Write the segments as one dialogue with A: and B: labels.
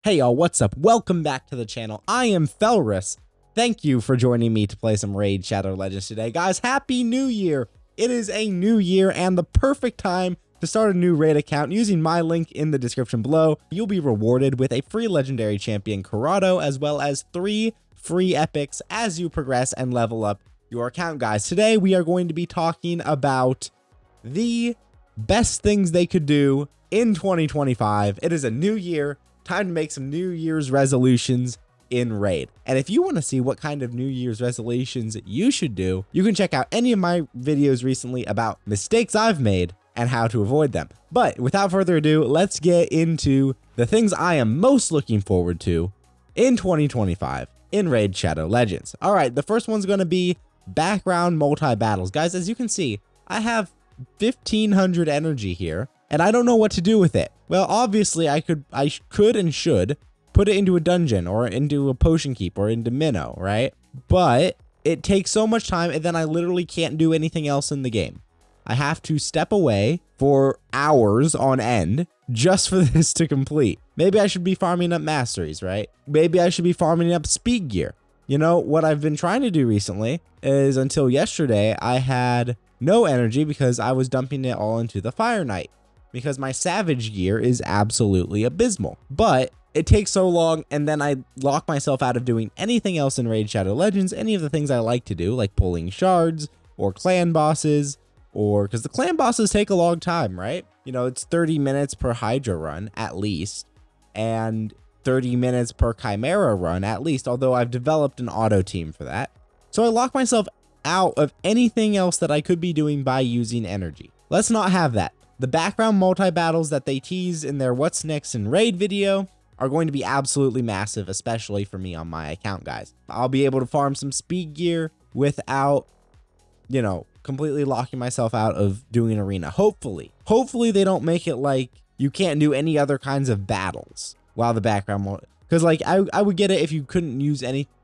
A: Hey y'all, what's up? Welcome back to the channel. I am Felrus. Thank you for joining me to play some Raid Shadow Legends today. Guys, Happy New Year! It is a new year and the perfect time to start a new raid account. Using my link in the description below, you'll be rewarded with a free legendary champion Corrado, as well as 3 free epics as you progress and level up your account, guys. Today we are going to be talking about the best things they could do in 2025. It is a new year. Time to make some New Year's resolutions in Raid. And if you want to see what kind of New Year's resolutions you should do, you can check out any of my videos recently about mistakes I've made and how to avoid them. But without further ado, let's get into the things I am most looking forward to in 2025 in Raid Shadow Legends. All right, the first one's going to be background multi-battles. Guys, as you can see, I have 1,500 energy here, and I don't know what to do with it. Well, obviously, I could and should put it into a dungeon or into a potion keep or into Minnow, right? But it takes so much time, and then I literally can't do anything else in the game. I have to step away for hours on end just for this to complete. Maybe I should be farming up masteries, right? Maybe I should be farming up speed gear. You know, what I've been trying to do recently is, until yesterday, I had no energy because I was dumping it all into the Fire Knight, because my savage gear is absolutely abysmal. But it takes so long, and then I lock myself out of doing anything else in Raid Shadow Legends, any of the things I like to do, like pulling shards or clan bosses, or because the clan bosses take a long time, right? You know, it's 30 minutes per Hydra run at least, and 30 minutes per Chimera run at least, although I've developed an auto team for that. So I lock myself out of anything else that I could be doing by using energy. Let's not have that. The background multi-battles that they tease in their What's Next in Raid video are going to be absolutely massive, especially for me on my account, guys. I'll be able to farm some speed gear without, you know, completely locking myself out of doing arena. Hopefully they don't make it like you can't do any other kinds of battles while the background, because like I would get it if you couldn't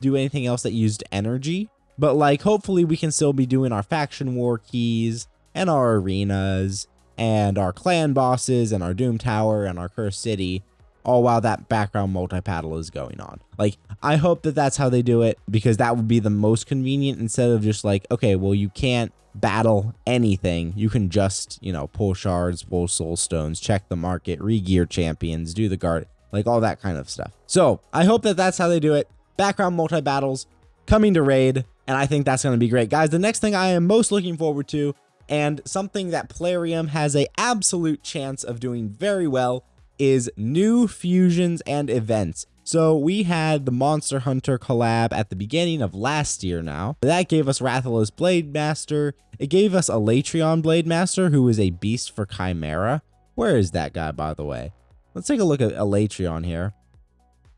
A: do anything else that used energy, but like hopefully we can still be doing our faction war keys and our arenas and our clan bosses and our Doom Tower and our Cursed City, all while that background multi-battle is going on. Like, I hope that that's how they do it, because that would be the most convenient, instead of just like, okay, well, you can't battle anything. You can just, you know, pull shards, pull soul stones, check the market, re-gear champions, do the guard, like all that kind of stuff. So I hope that that's how they do it. Background multi-battles coming to Raid, and I think that's going to be great. Guys, the next thing I am most looking forward to, and something that Plarium has an absolute chance of doing very well, is new fusions and events. So we had the Monster Hunter collab at the beginning of last year now. That gave us Rathalos Blade Master. It gave us Alatreon Blade Master, who is a beast for Chimera. Where is that guy, by the way? Let's take a look at Alatreon here.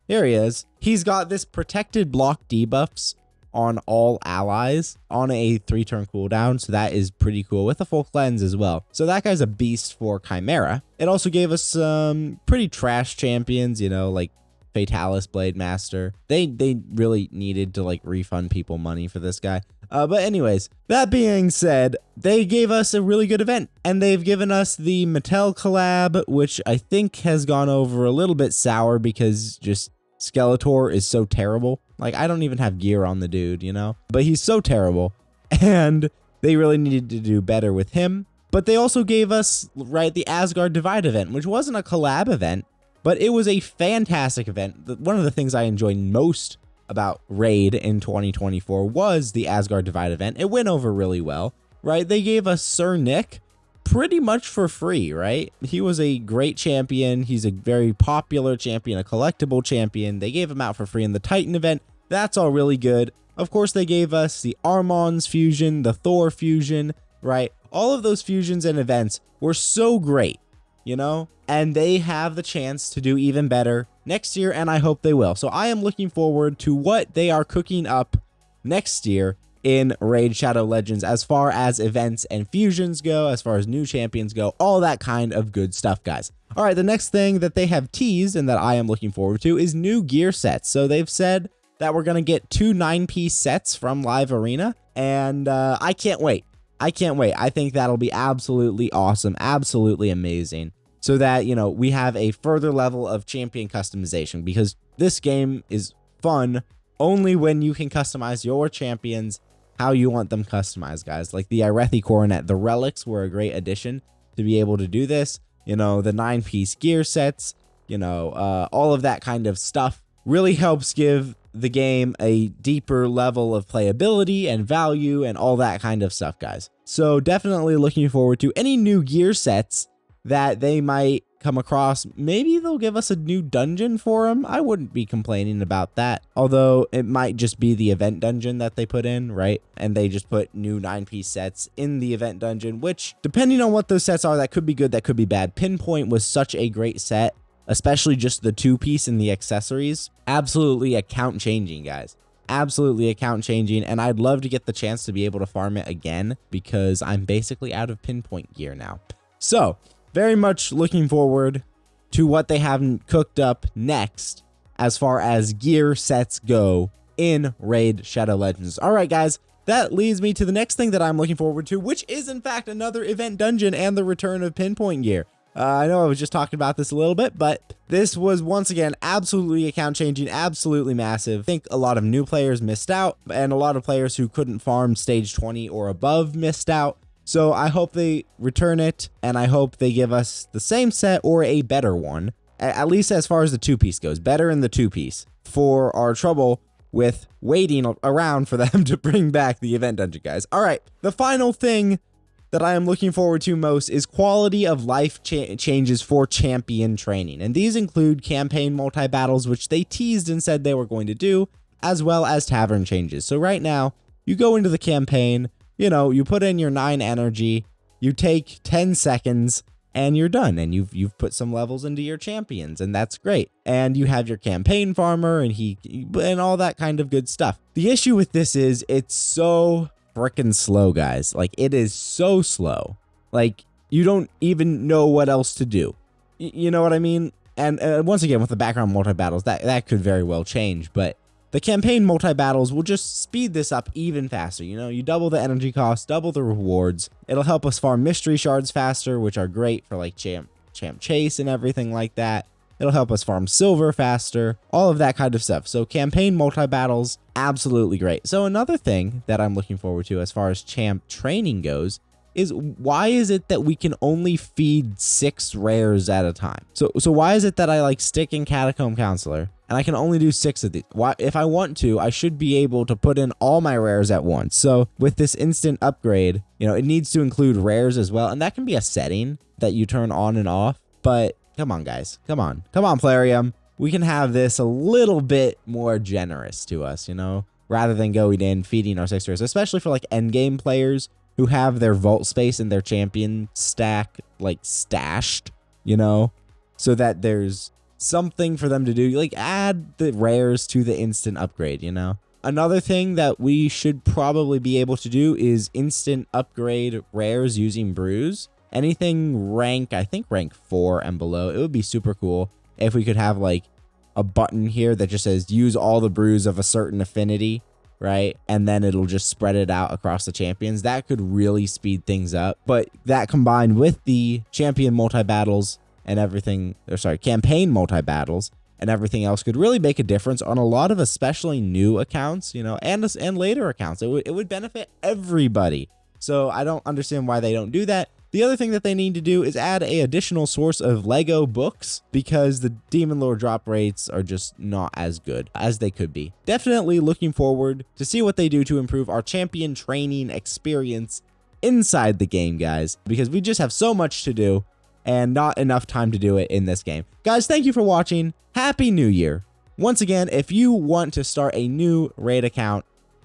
A: Here he is. He's got this protected block debuffs on all allies on a 3-turn cooldown, so that is pretty cool, with a full cleanse as well. So that guy's a beast for Chimera. It also gave us some pretty trash champions, you know, like Fatalis Blade Master. They really needed to like refund people money for this guy. But anyways, that being said, they gave us a really good event, and they've given us the Mattel collab, which I think has gone over a little bit sour because just Skeletor is so terrible. Like, I don't even have gear on the dude, you know? But he's so terrible, and they really needed to do better with him. But they also gave us, right, the Asgard Divide event, which wasn't a collab event, but it was a fantastic event. One of the things I enjoyed most about Raid in 2024 was the Asgard Divide event. It went over really well, right? They gave us Sir Nick pretty much for free, right? He was a great champion. He's a very popular champion, a collectible champion. They gave him out for free in the Titan event. That's all really good. Of course, they gave us the Armon's fusion, the Thor fusion, right? All of those fusions and events were so great, you know? And they have the chance to do even better next year, and I hope they will. So I am looking forward to what they are cooking up next year in Raid Shadow Legends, as far as events and fusions go, as far as new champions go, all that kind of good stuff, guys. All right, the next thing that they have teased and that I am looking forward to is new gear sets. So they've said that we're going to get 2 9-piece sets from Live Arena, and I can't wait. I think that'll be absolutely awesome, absolutely amazing. so that, you know, we have a further level of champion customization, because this game is fun only when you can customize your champions how you want them customized, guys. Like the Irethi Coronet, the relics were a great addition to be able to do this. You know, the 9-piece gear sets, you know, all of that kind of stuff really helps give the game a deeper level of playability and value and all that kind of stuff, guys. So definitely looking forward to any new gear sets that they might come across. Maybe they'll give us a new dungeon for them. I wouldn't be complaining about that, although it might just be the event dungeon that they put in, right? And they just put new 9-piece sets in the event dungeon, which, depending on what those sets are, that could be good, that could be bad. Pinpoint was such a great set, especially just the 2-piece and the accessories. Absolutely account changing, guys. Absolutely account changing, and I'd love to get the chance to be able to farm it again, because I'm basically out of Pinpoint gear now. So very much looking forward to what they have cooked up next as far as gear sets go in Raid Shadow Legends. All right, guys, that leads me to the next thing that I'm looking forward to, which is in fact another event dungeon and the return of Pinpoint gear. I know I was just talking about this a little bit, but this was once again absolutely account changing, absolutely massive. I think a lot of new players missed out, and a lot of players who couldn't farm stage 20 or above missed out. So I hope they return it, and I hope they give us the same set or a better one, at least as far as the 2-piece goes. Better in the 2-piece for our trouble with waiting around for them to bring back the event dungeon, guys. All right, the final thing that I am looking forward to most is quality of life changes for champion training. And these include campaign multi-battles, which they teased and said they were going to do, as well as tavern changes. So right now, you go into the campaign, you know, you put in your 9 energy, you take 10 seconds, and you're done. And you've put some levels into your champions, and that's great. And you have your campaign farmer, and all that kind of good stuff. The issue with this is it's so freaking slow, guys. Like, it is so slow. Like, you don't even know what else to do. You know what I mean? And once again, with the background multi-battles, that could very well change, but the campaign multi-battles will just speed this up even faster. You know, you double the energy cost, double the rewards. It'll help us farm mystery shards faster, which are great for like champ chase and everything like that. It'll help us farm silver faster, all of that kind of stuff. So campaign multi-battles, absolutely great. So another thing that I'm looking forward to as far as champ training goes is, why is it that we can only feed 6 rares at a time? So why is it that I like stick in Catacomb Counselor and I can only do 6 of these? Why, if I want to, I should be able to put in all my rares at once. So with this instant upgrade, you know, it needs to include rares as well. And that can be a setting that you turn on and off, but come on, guys. Come on, Plarium. We can have this a little bit more generous to us, you know, rather than going in feeding our 6 rares, especially for like endgame players who have their vault space and their champion stack like stashed, you know, so that there's something for them to do. Like, add the rares to the instant upgrade, you know. Another thing that we should probably be able to do is instant upgrade rares using brews. Anything rank, I think rank 4 and below, it would be super cool if we could have like a button here that just says use all the brews of a certain affinity, right? And then it'll just spread it out across the champions. That could really speed things up. But that combined with the champion multi-battles and everything, or sorry, campaign multi-battles and everything else could really make a difference on a lot of especially new accounts, you know, and later accounts. It would benefit everybody. So I don't understand why they don't do that. The other thing that they need to do is add an additional source of Lego books, because the Demon Lore drop rates are just not as good as they could be. Definitely looking forward to see what they do to improve our champion training experience inside the game, guys, because we just have so much to do and not enough time to do it in this game. Guys, thank you for watching. Happy New Year. Once again, if you want to start a new raid account,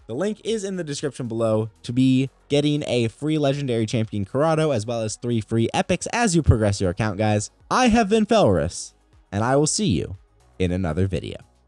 A: the link is in the description below to be getting a free legendary champion Corrado, as well as 3 free epics as you progress your account, guys. I have been Felrus, and I will see you in another video.